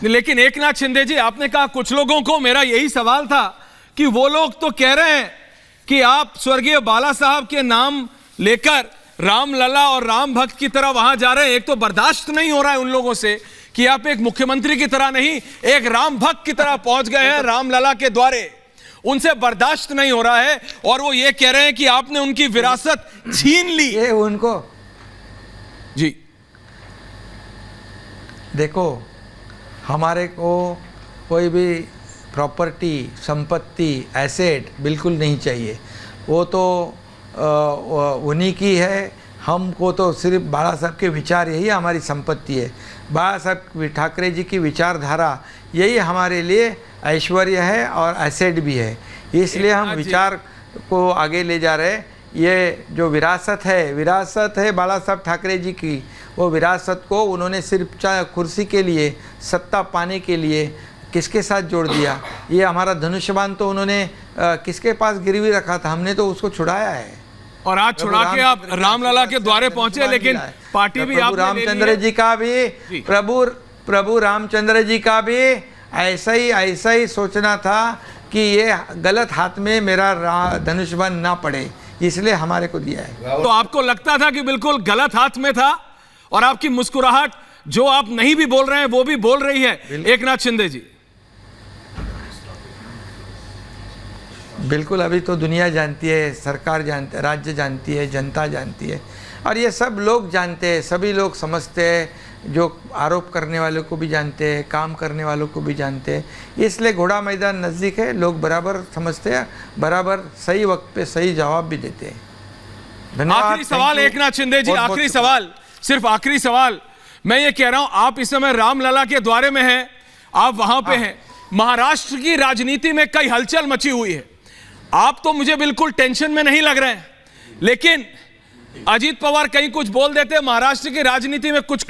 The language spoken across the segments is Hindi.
लेकिन एकनाथ शिंदे जी, आपने कहा कुछ लोगों को, मेरा यही सवाल था कि वो लोग तो कह रहे हैं कि आप स्वर्गीय बाला साहब के नाम लेकर रामलला और राम भक्त की तरह वहां जा रहे हैं। एक तो बर्दाश्त नहीं हो रहा है उन लोगों से कि आप एक मुख्यमंत्री की तरह नहीं, एक राम भक्त की तरह पहुंच गए हैं रामलला के द्वारे। उनसे बर्दाश्त नहीं हो रहा है और वो ये कह रहे हैं कि आपने उनकी विरासत छीन ली। ये उनको जी देखो, हमारे को कोई भी प्रॉपर्टी, संपत्ति, एसेट बिल्कुल नहीं चाहिए। वो तो उन्हीं की है। हमको तो सिर्फ बाला साहब के विचार, यही हमारी संपत्ति है। बाला साहब ठाकरे जी की विचारधारा यही हमारे लिए ऐश्वर्य है और एसेट भी है। इसलिए हम विचार को आगे ले जा रहे हैं। ये जो विरासत है बाला साहब ठाकरे जी की, वो विरासत को उन्होंने सिर्फ कुर्सी के लिए, सत्ता पाने के लिए किसके साथ जोड़ दिया। ये हमारा धनुष्यबाण तो उन्होंने किसके पास गिरवी रखा था, हमने तो उसको छुड़ाया है। और आज छुड़ा के आप रामलला के द्वारे पहुंचे, लेकिन पार्टी भी आपने रामचंद्र जी का भी, प्रभु रामचंद्र जी का भी ऐसा ही सोचना था कि ये गलत हाथ में मेरा धनुष्यबाण ना पड़े, इसलिए हमारे को दिया है। तो आपको लगता था कि बिल्कुल गलत हाथ में था, और आपकी मुस्कुराहट जो आप नहीं भी बोल रहे हैं वो भी बोल रही है एकनाथ शिंदे जी। बिल्कुल, अभी तो दुनिया जानती है, सरकार जानती है, राज्य जानती है, जनता जानती है, और ये सब लोग जानते हैं, सभी लोग समझते हैं, जो आरोप करने वालों को भी जानते हैं, काम करने वालों को भी जानते हैं। इसलिए घोड़ा मैदान नज़दीक है, लोग बराबर समझते हैं, बराबर सही वक्त पे सही जवाब भी देते हैं। धन्यवाद। आखिरी सवाल एकनाथ शिंदे जी, आखिरी सवाल, सिर्फ आखिरी सवाल। मैं ये कह रहा हूं, आप इस समय रामलला के द्वारे में हैं, आप वहां पे हैं। महाराष्ट्र की राजनीति में कई हलचल मची हुई है। आप तो मुझे बिल्कुल टेंशन में नहीं लग रहे हैं, लेकिन अजीत पवार कहीं कुछ बोल देते हैं, महाराष्ट्र की राजनीति में कुछ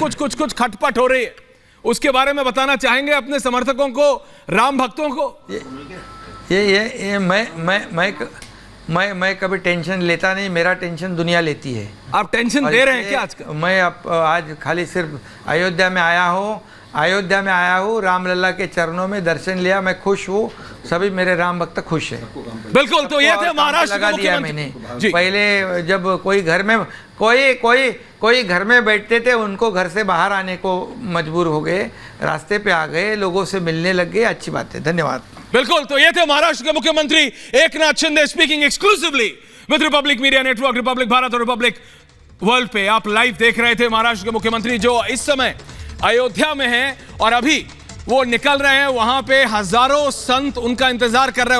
खटपट हो रही है। उसके बारे में बताना चाहेंगे अपने समर्थकों को, राम भक्तों को? मैं कभी टेंशन लेता नहीं, मेरा टेंशन दुनिया लेती है। आप टेंशन दे रहे हैं क्या आजकल? मैं आज खाली सिर्फ अयोध्या में आया हूँ, रामलला के चरणों में दर्शन लिया, मैं खुश हूँ, सभी मेरे राम भक्त खुश हैं। बिल्कुल, तो ये थे महाराष्ट्र लगा दिया मैंने। पहले जब कोई घर में कोई घर में बैठते थे, उनको घर से बाहर आने को मजबूर हो गए, रास्ते पे आ गए, लोगों से मिलने लग गए। अच्छी बात है, धन्यवाद। बिल्कुल, तो ये थे महाराष्ट्र के मुख्यमंत्री Eknath Shinde speaking exclusively with Republic media network, Republic Bharat और रिपब्लिक वर्ल्ड पे। आप लाइव देख रहे थे महाराष्ट्र के मुख्यमंत्री जो इस समय अयोध्या में हैं, और अभी वो निकल रहे हैं। वहां पे हजारों संत उनका इंतजार कर रहे हैं।